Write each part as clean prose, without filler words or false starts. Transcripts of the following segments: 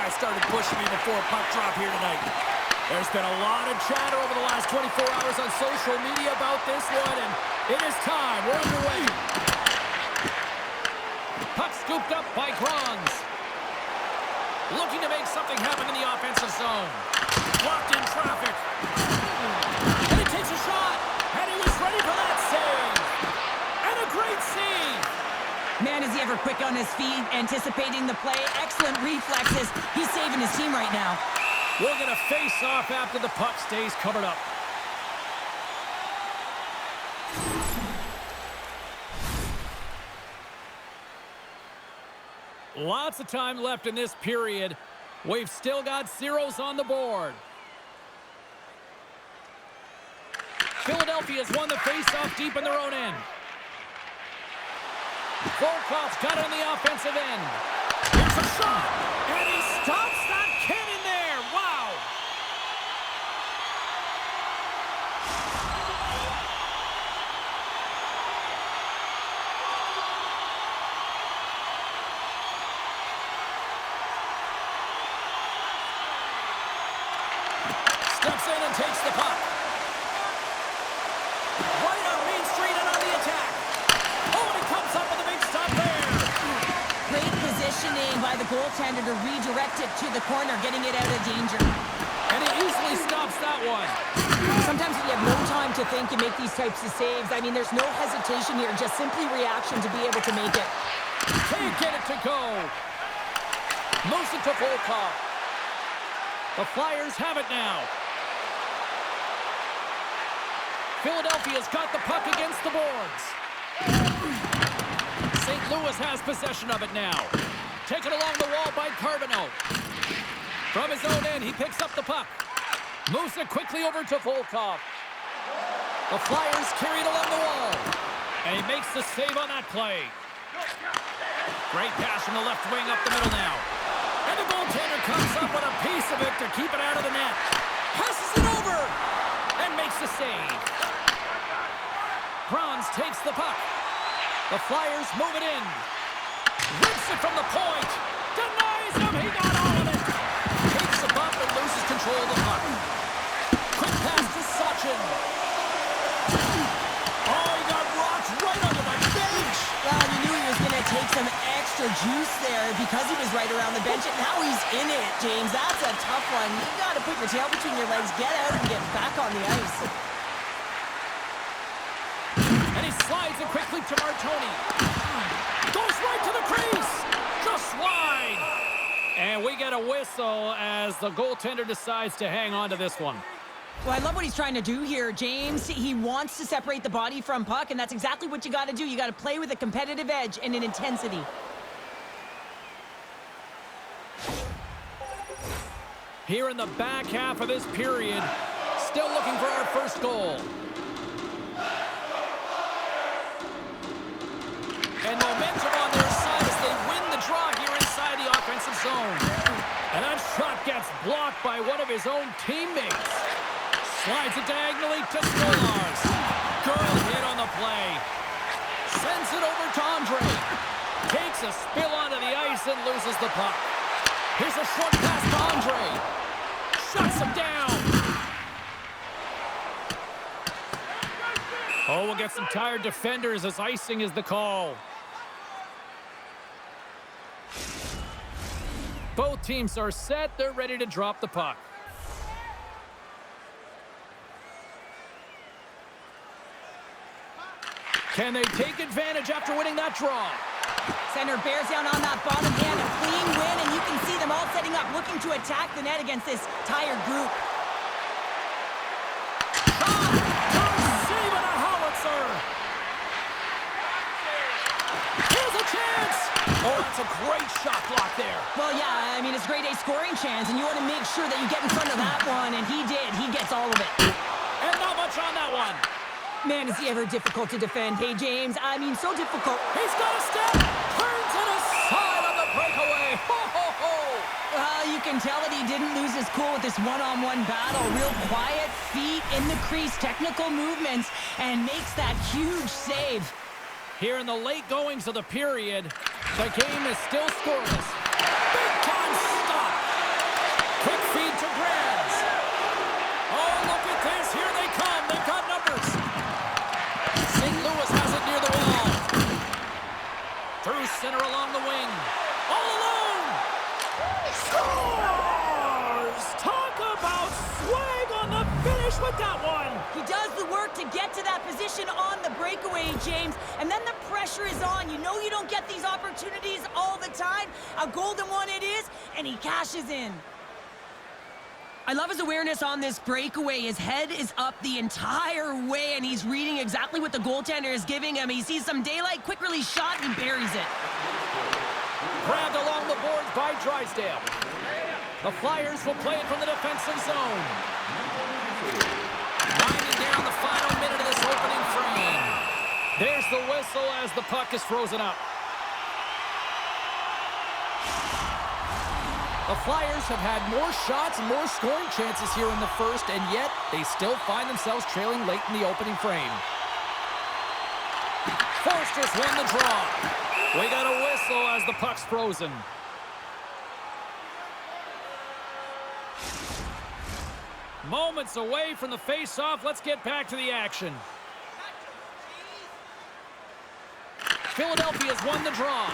guy started pushing me before puck drop here tonight. There's been a lot of chatter over the last 24 hours on social media about this one, and it is time. We're underway. Puck scooped up by Grons. Looking to make something happen in the offensive zone. Blocked in traffic. And he takes a shot. And he was ready for that save. And a great save. Man, is he ever quick on his feet, anticipating the play. Excellent reflexes. He's saving his team right now. We'll get a face-off after the puck stays covered up. Lots of time left in this period. We've still got zeros on the board. Philadelphia's won the face-off deep in their own end. Volkov's got it on the offensive end. Here's a shot, and he stops that cannon there. Wow! Steps in and takes the puck. Right on Main Street and on the attack. Oh, and he comes up with a big stop there. Great positioning by the goaltender to redirect it to the corner, getting it out of danger. And he easily stops that one. Sometimes when you have no time to think, you make these types of saves. I mean, there's no hesitation here, just simply reaction to be able to make it. Can't get it to go. Moves it to Volkov. The Flyers have it now. Philadelphia's got the puck against the boards. St. Louis has possession of it now. Taken along the wall by Carbonneau. From his own end, he picks up the puck. Moves it quickly over to Volkov. The Flyers carry it along the wall. And he makes the save on that play. Great pass from the left wing up the middle now. And the goaltender comes up with a piece of it to keep it out of the net. Passes it over. And makes the save. Grons takes the puck. The Flyers move it in. Rips it from the point. Denies him. He got all of it. Takes the bump and loses control of the puck. Quick pass to Sachin. Oh, he got rocked right under the bench. Well, you knew he was going to take some extra juice there because he was right around the bench, and now he's in it, James. That's a tough one. You got to put your tail between your legs, get out, and get back on the ice. And he slides it quickly to Martoni. Goes right to the crease. Just wide. And we get a whistle as the goaltender decides to hang on to this one. Well, I love what he's trying to do here, James. He wants to separate the body from puck, and that's exactly what you got to do. You got to play with a competitive edge and an intensity. Here in the back half of this period, still looking for our first goal. And momentum on their side as they win the draw here inside the offensive zone. And that shot gets blocked by one of his own teammates. Slides it diagonally to Stolarz. Good hit on the play. Sends it over to Andre. Takes a spill onto the ice and loses the puck. Here's a short pass to Andre. Shuts him down. Oh, we'll get some tired defenders as icing is the call. Both teams are set. They're ready to drop the puck. Can they take advantage after winning that draw? Center bears down on that bottom hand, a clean win, and you can see them all setting up, looking to attack the net against this tired group. Save and a howitzer. Here's a chance. Oh, that's a great shot block there. Well, yeah, I mean, it's a grade A scoring chance, and you want to make sure that you get in front of that one, and he did. He gets all of it. And not much on that one. Man, is he ever difficult to defend. Hey, James, I mean, so difficult. He's got a step. Turns it aside on the breakaway. Ho, ho, ho. You can tell that he didn't lose his cool with this one-on-one battle. Real quiet, feet in the crease, technical movements, and makes that huge save. Here in the late goings of the period, the game is still scoreless. Big time stop. finish with that one. He does the work to get to that position on the breakaway, James, and then the pressure is on. You know you don't get these opportunities all the time. A golden one it is, and he cashes in. I love his awareness on this breakaway. His head is up the entire way, and he's reading exactly what the goaltender is giving him. He sees some daylight, quick release shot, and he buries it. Grabbed along the boards by Drysdale. The Flyers will play it from the defensive zone. Winding down the final minute of this opening frame. There's the whistle as the puck is frozen up. The Flyers have had more shots and more scoring chances here in the first, and yet they still find themselves trailing late in the opening frame. Forster's won the draw. We got a whistle as the puck's frozen. Moments away from the face-off. Let's get back to the action. Philadelphia's won the draw.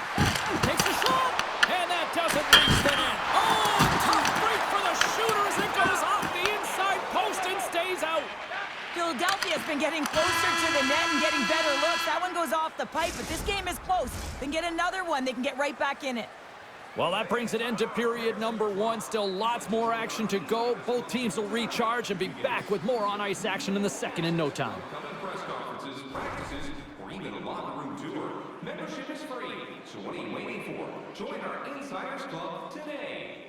Takes a shot, and that doesn't reach the net. Oh, tough break for the shooter as it goes off the inside post and stays out. Philadelphia's been getting closer to the net and getting better looks. That one goes off the pipe, but this game is close. They can get another one. They can get right back in it. Well, that brings it into period number one. Still lots more action to go. Both teams will recharge and be back with more on-ice action in the second in no time. Press conferences, practices, or even a locker room tour. Membership is free, so what are you waiting for? Join our Insiders Club today.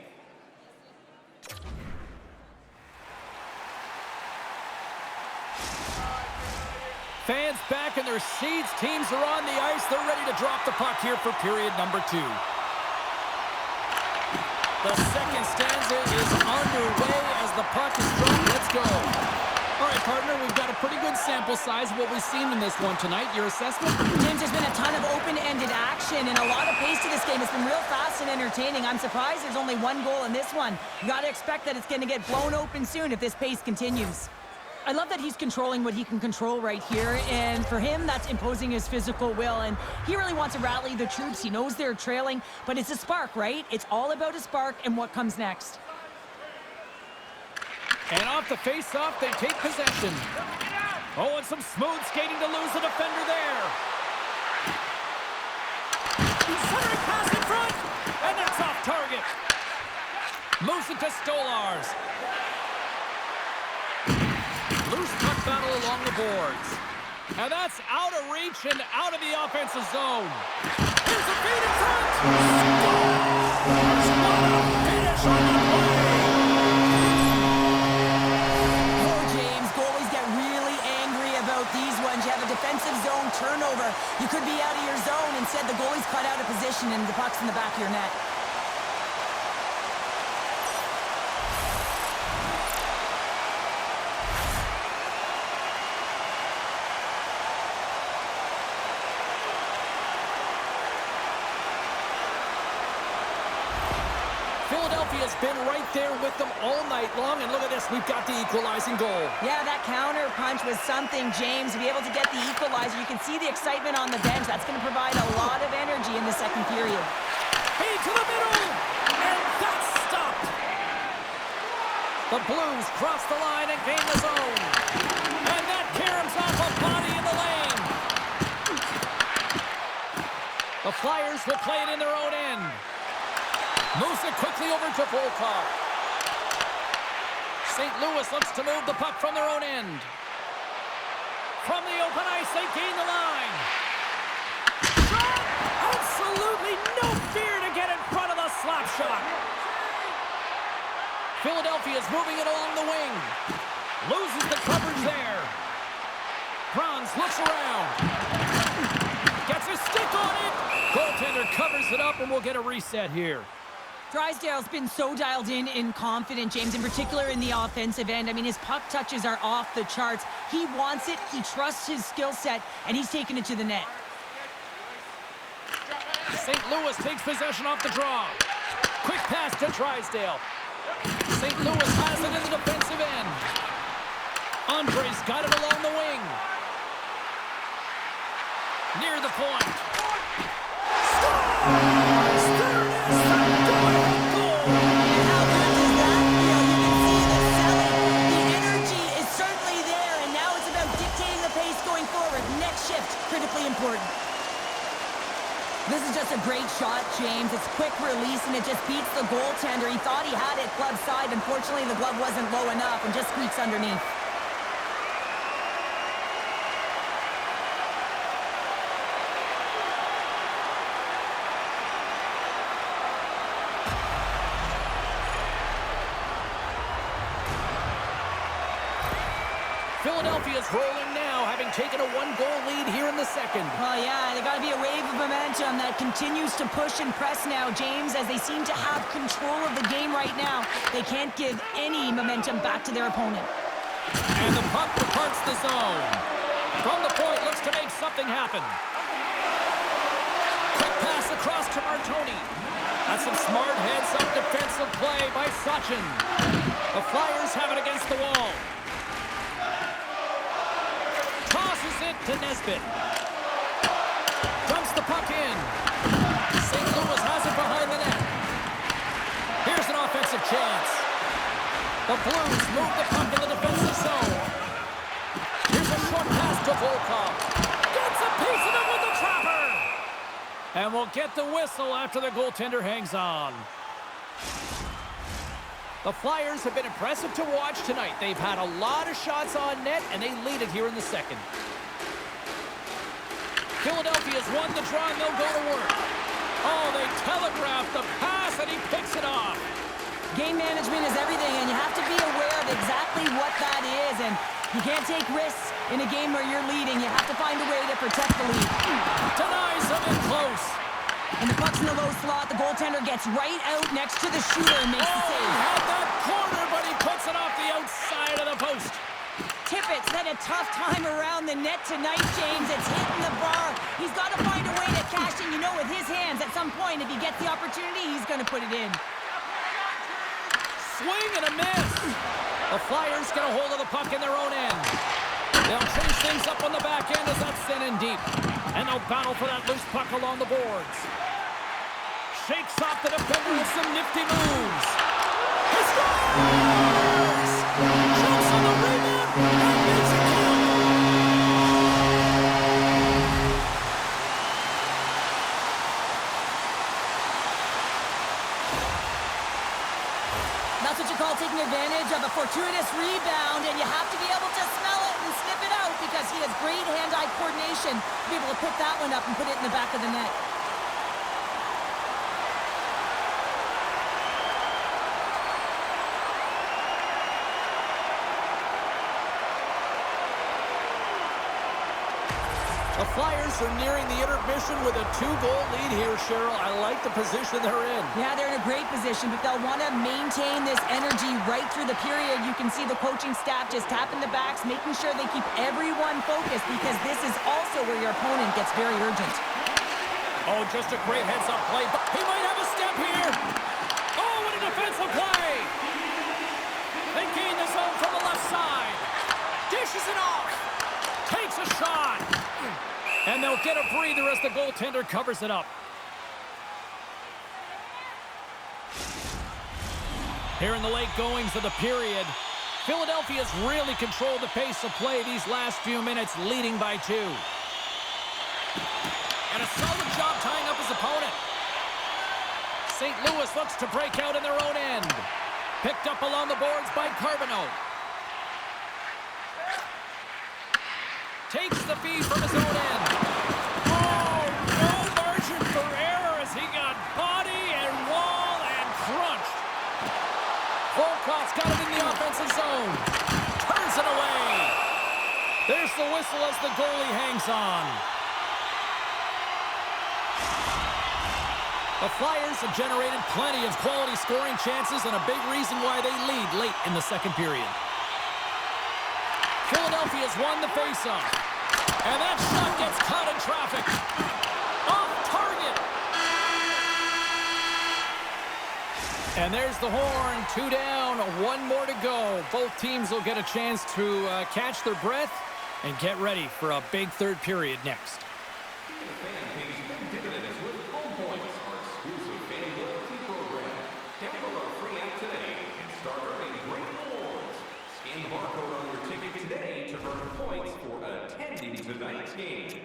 Fans back in their seats. Teams are on the ice. They're ready to drop the puck here for period number two. The second stanza is underway as the puck is dropped. Let's go. All right, partner, we've got a pretty good sample size of what we've seen in this one tonight. Your assessment? James, there's been a ton of open-ended action and a lot of pace to this game. It's been real fast and entertaining. I'm surprised there's only one goal in this one. You got to expect that it's going to get blown open soon if this pace continues. I love that he's controlling what he can control right here, and for him, that's imposing his physical will, and he really wants to rally the troops. He knows they're trailing, but it's a spark, right? It's all about a spark and what comes next. And off the face-off, they take possession. Oh, and some smooth skating to lose the defender there. Centering pass in front, and that's off target. Moves it to Stolars. Loose puck battle along the boards. And that's out of reach and out of the offensive zone. Here's a feed in front. Finish on the play. Oh, James, goalies get really angry about these ones. You have a defensive zone turnover. You could be out of your zone. Instead, the goalie's cut out of position and the puck's in the back of your net. Philadelphia's been right there with them all night long, and look at this, we've got the equalizing goal. Yeah, that counter punch was something, James. To be able to get the equalizer, you can see the excitement on the bench. That's going to provide a lot of energy in the second period. Hey, to the middle, and that's stopped. The Blues cross the line and gain the zone. And that caroms off a body in the lane. The Flyers will play it in their own end. Moves it quickly over to Volkov. St. Louis looks to move the puck from their own end. From the open ice, they gain the line. Shot! Absolutely no fear to get in front of the slap shot. Philadelphia's moving it along the wing. Loses the coverage there. Franz looks around. Gets a stick on it. Goaltender covers it up, and we'll get a reset here. Drysdale's been so dialed in and confident, James, in particular in the offensive end. I mean, his puck touches are off the charts. He wants it, he trusts his skill set, and he's taking it to the net. St. Louis takes possession off the draw. Quick pass to Drysdale. St. Louis has it in the defensive end. Andre's got it along the wing. Near the point. Scores! There it is! The goal! And how good does that feel? You can see the selling. The energy is quick release, and it just beats the goaltender. He thought he had it glove side. Unfortunately, the glove wasn't low enough and just squeaks underneath. Philadelphia's rolling now, having taken a one-goal lead here in the second. Well, yeah, there got to be a wave of momentum that continues to push and press now, James, as they seem to have control of the game right now. They can't give any momentum back to their opponent. And the puck departs the zone. From the point, looks to make something happen. Quick pass across to Martoni. That's some smart heads-up defensive play by Sachin. The Flyers have it against the wall. Tosses it to Nesbitt. Dumps the puck in. St. Louis has it behind the net. Here's an offensive chance. The Blues move the puck in the defensive zone. Here's a short pass to Volkov. Gets a piece of it with the trapper. And we'll get the whistle after the goaltender hangs on. The Flyers have been impressive to watch tonight. They've had a lot of shots on net, and they lead it here in the second. Philadelphia's won the draw, and they'll go to work. Oh, they telegraphed the pass, and he picks it off. Game management is everything, and you have to be aware of exactly what that is. And you can't take risks in a game where you're leading. You have to find a way to protect the lead. Denies him in close. And the puck's in the low slot. The goaltender gets right out next to the shooter and makes the save. He had that corner, but he puts it off the outside of the post. Tippett's had a tough time around the net tonight, James. It's hitting the bar. He's got to find a way to cash in. You know, with his hands, at some point, if he gets the opportunity, he's going to put it in. Swing and a miss. The Flyers get a hold of the puck in their own end. They'll chase things up on the back end as that's sent in deep. And they'll battle for that loose puck along the boards. Shakes off the defender with some nifty moves. He scores! Jumps on the rebound and makes it count. That's what you call taking advantage of a fortuitous rebound, and you have to be able to smell it and sniff it out because he has great hand-eye coordination to be able to pick that one up and put it in the back of the net. The Flyers are nearing the intermission with a 2-goal lead here, Cheryl. I like the position they're in. Yeah, they're in a great position, but they'll want to maintain this energy right through the period. You can see the coaching staff just tapping the backs, making sure they keep everyone focused because this is also where your opponent gets very urgent. Oh, just a great heads-up play. He might have a step here. Oh, what a defensive play. They gain the zone from the left side. Dishes it off. Takes a shot. And they'll get a breather as the goaltender covers it up. Here in the late goings of the period, Philadelphia's really controlled the pace of play these last few minutes, leading by 2. And a solid job tying up his opponent. St. Louis looks to break out in their own end. Picked up along the boards by Carbonneau. Takes the feed from his own end. Oh, no margin for error as he got body and wall and crunched. Volkov's got it in the offensive zone. Turns it away. There's the whistle as the goalie hangs on. The Flyers have generated plenty of quality scoring chances and a big reason why they lead late in the second period. Philadelphia's won the faceoff. And that shot gets caught in traffic. Off target. And there's the horn. 2 down, 1 more to go. Both teams will get a chance to catch their breath and get ready for a big third period next. Tonight's game.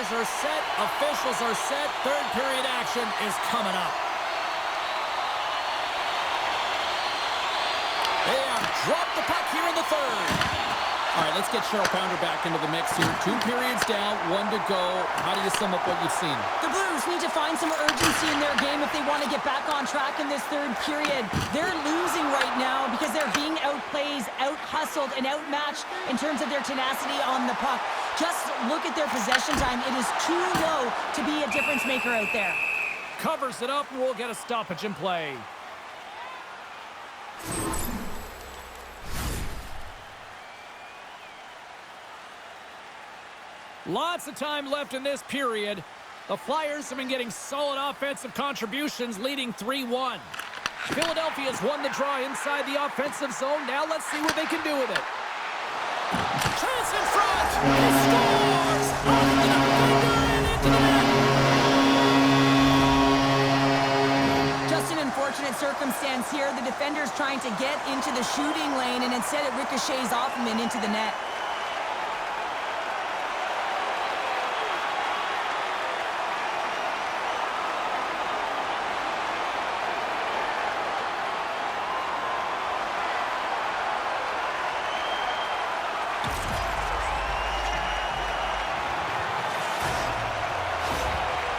Flyers are set. Officials are set. Third period action is coming up. They have dropped the puck here in the third. All right, let's get Cheryl Pounder back into the mix here. 2 periods down, 1 to go. How do you sum up what you've seen? The Blues need to find some urgency in their game if they want to get back on track in this third period. They're losing right now because they're being outplayed, out-hustled, and outmatched in terms of their tenacity on the puck. Just look at their possession time. It is too low to be a difference maker out there. Covers it up, and we'll get a stoppage in play. Lots of time left in this period. The Flyers have been getting solid offensive contributions, leading 3-1. Philadelphia's won the draw inside the offensive zone. Now let's see what they can do with it. Chance in front! He scores! Into the net! Just an unfortunate circumstance here. The defender's trying to get into the shooting lane, and instead it ricochets off him and into the net.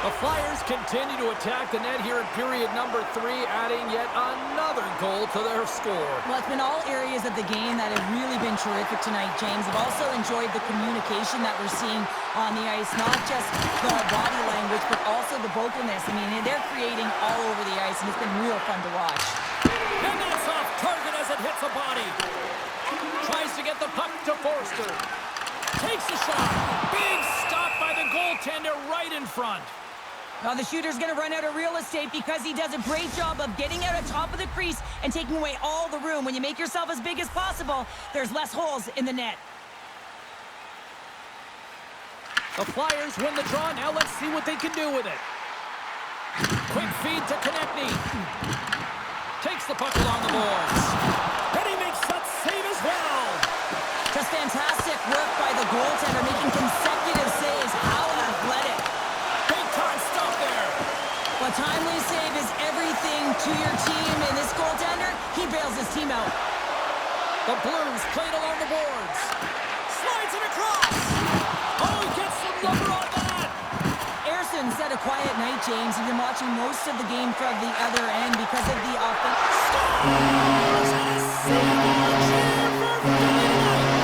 The Flyers continue to attack the net here in period number 3, adding yet another goal to their score. Well, it's been all areas of the game that have really been terrific tonight, James. I've also enjoyed the communication that we're seeing on the ice, not just the body language, but also the vocalness. I mean, they're creating all over the ice, and it's been real fun to watch. And that's off target as it hits a body. Tries to get the puck to Forster. Takes a shot. Big stop by the goaltender right in front. Now the shooter's going to run out of real estate because he does a great job of getting out on top of the crease and taking away all the room. When you make yourself as big as possible, there's less holes in the net. The Flyers win the draw. Now let's see what they can do with it. Quick feed to Konechny. Takes the puck along the boards. And he makes that save as well. Just fantastic work by the goaltender, making consecutive saves. How athletic. A timely save is everything to your team, and this goaltender, he bails his team out. The Blues played along the boards. Slides it across. Oh, he gets some rubber on that. Erson's had a quiet night, James. He's been watching most of the game from the other end because of the offense. Scores! And a single cheer for Philly tonight.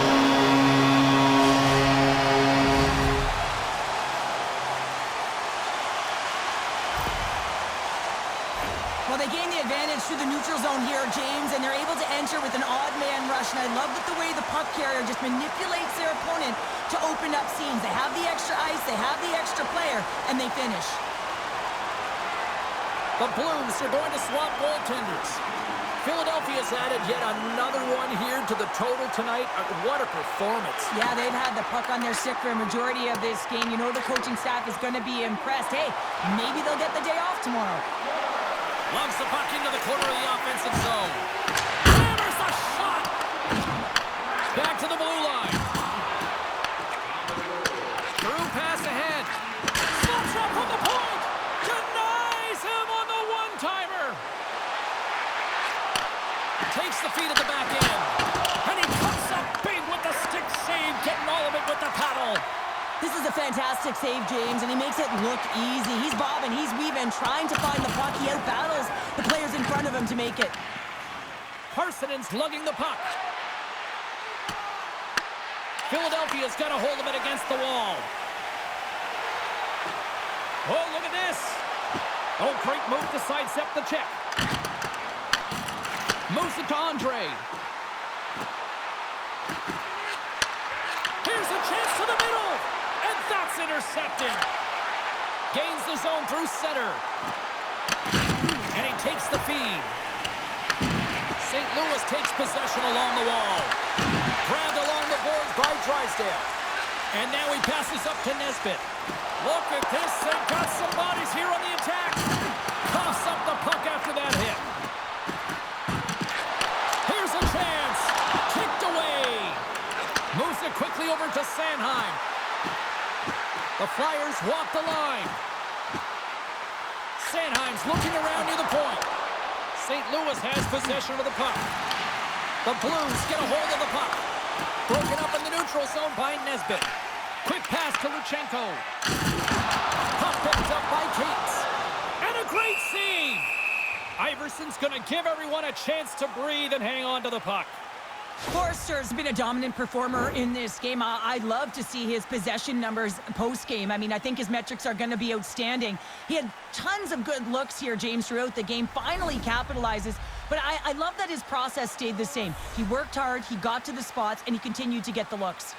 Well, they gain the advantage through the neutral zone here, James, and they're able to enter with an odd man rush. And I love the way the puck carrier just manipulates their opponent to open up seams. They have the extra ice, they have the extra player, and they finish. The Blues are going to swap goaltenders. Philadelphia's added yet another one here to the total tonight. What a performance. Yeah, they've had the puck on their stick for a majority of this game. You know the coaching staff is going to be impressed. Hey, maybe they'll get the day off tomorrow. Loves the puck into the corner of the offensive zone. Hammers the shot. Back to the blue line. Through pass ahead. Slots up from the point. Denies him on the one-timer. Takes the feed at the back end. And he comes up big with the stick save, getting all of it with the paddle. This is a fantastic save, James, and he makes it look easy. He's bobbing, he's weaving, trying to find the puck. He outbattles the players in front of him to make it. Parsonen's lugging the puck. Philadelphia's got a hold of it against the wall. Oh, look at this. Oh, great move to sidestep the check. Moves it to Andre. Here's a chance to the middle. And that's intercepted. Gains the zone through center. And he takes the feed. St. Louis takes possession along the wall. Grabbed along the boards by Drysdale. And now he passes up to Nesbitt. Look at this. They've got some bodies here on the attack. Coughs up the puck after that hit. Here's a chance. Kicked away. Moves it quickly over to Sanheim. The Flyers walk the line. Sanheim's looking around near the point. St. Louis has possession of the puck. The Blues get a hold of the puck. Broken up in the neutral zone by Nesbitt. Quick pass to Luchenko. Puck picked up by Cates. And a great save! Iverson's going to give everyone a chance to breathe and hang on to the puck. Forster's been a dominant performer in this game. I'd love to see his possession numbers post-game. I mean, I think his metrics are going to be outstanding. He had tons of good looks here, James, throughout the game. Finally capitalizes. But I love that his process stayed the same. He worked hard, he got to the spots, and he continued to get the looks.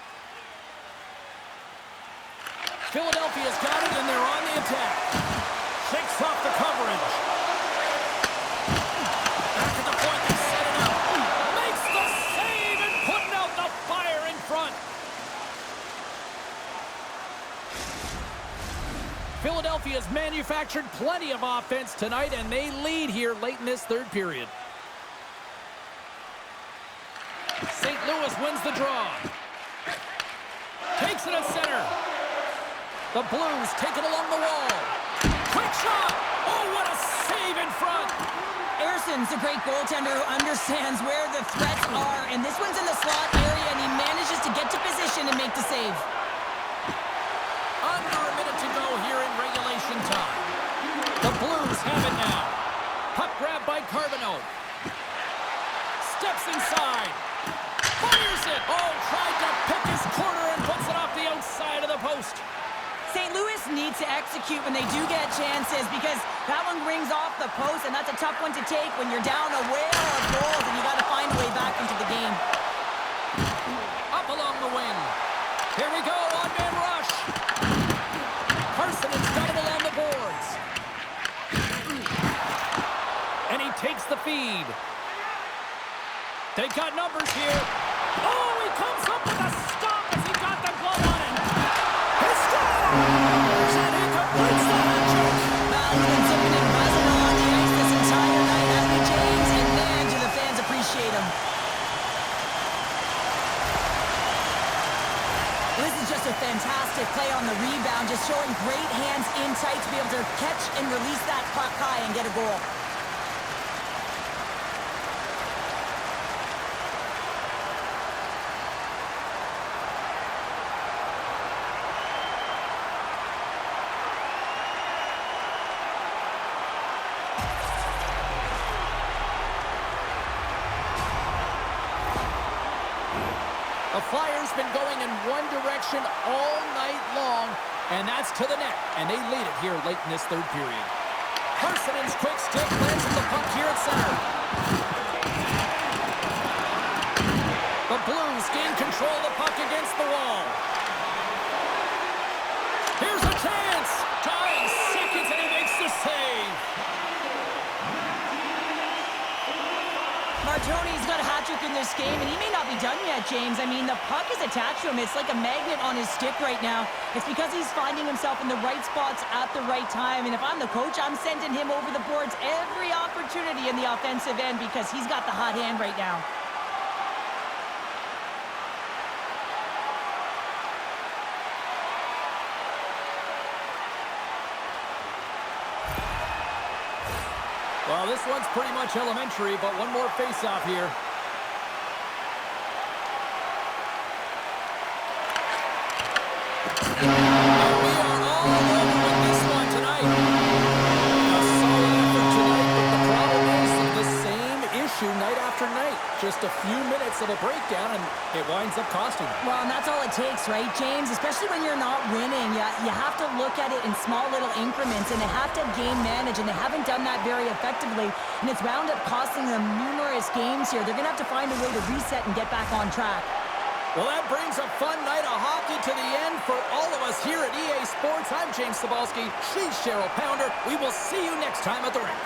Philadelphia's got it, and they're on the attack. Shakes off the coverage. Back at the point, they set it up. Makes the save and putting out the fire in front. Philadelphia's manufactured plenty of offense tonight, and they lead here late in this third period. St. Louis wins the draw. Takes it at center. The Blues take it along the wall. Quick shot! Oh, what a save in front! Erson's a great goaltender who understands where the threats are, and this one's in the slot area, and he manages to get to position and make the save. Under a minute to go here in regulation time. The Blues have it now. Puck grab by Carbonneau. Steps inside. Fires it! Oh, tried to pick his corner and puts it off the outside of the post. St. Louis needs to execute when they do get chances because that one rings off the post, and that's a tough one to take when you're down a whale of goals and you got to find a way back into the game. Up along the wing. Here we go, on-man rush. Carson's got it along the boards. And he takes the feed. They got numbers here. Oh, he comes up with a stop as he got the glove on it. He scores! And he completes the hat-trick. He's been zipping and buzzing on the ice this entire night, hasn't he, James? And man, do the fans appreciate him. This is just a fantastic play on the rebound, just showing great hands in tight to be able to catch and release that puck high and get a goal. The Flyers been going in one direction all night long, and that's to the net, and they lead it here late in this third period. Carson's quick stick lands the puck here at center. The Blues gain control of the puck against the wall. Here's a chance! Dying seconds, and he makes the save. Martoni's got a hat-trick in this game, and he may not be done yet, James. I mean, the puck is attached to him. It's like a magnet on his stick right now. It's because he's finding himself in the right spots at the right time, and if I'm the coach, I'm sending him over the boards every opportunity in the offensive end because he's got the hot hand right now. Well, this one's pretty much elementary, but one more face-off here. And we are all over with this one tonight. A solid effort tonight, but the problem is the same issue night after night. Just a few minutes of a breakdown, and it winds up costing them. Well, and that's all it takes, right, James? Especially when you're not winning. You have to look at it in small little increments, and they have to game manage, and they haven't done that very effectively, and it's wound up costing them numerous games here. They're going to have to find a way to reset and get back on track. Well, that brings a fun night of hockey to the end for all of us here at EA Sports. I'm James Cebulski. She's Cheryl Pounder. We will see you next time at the rink.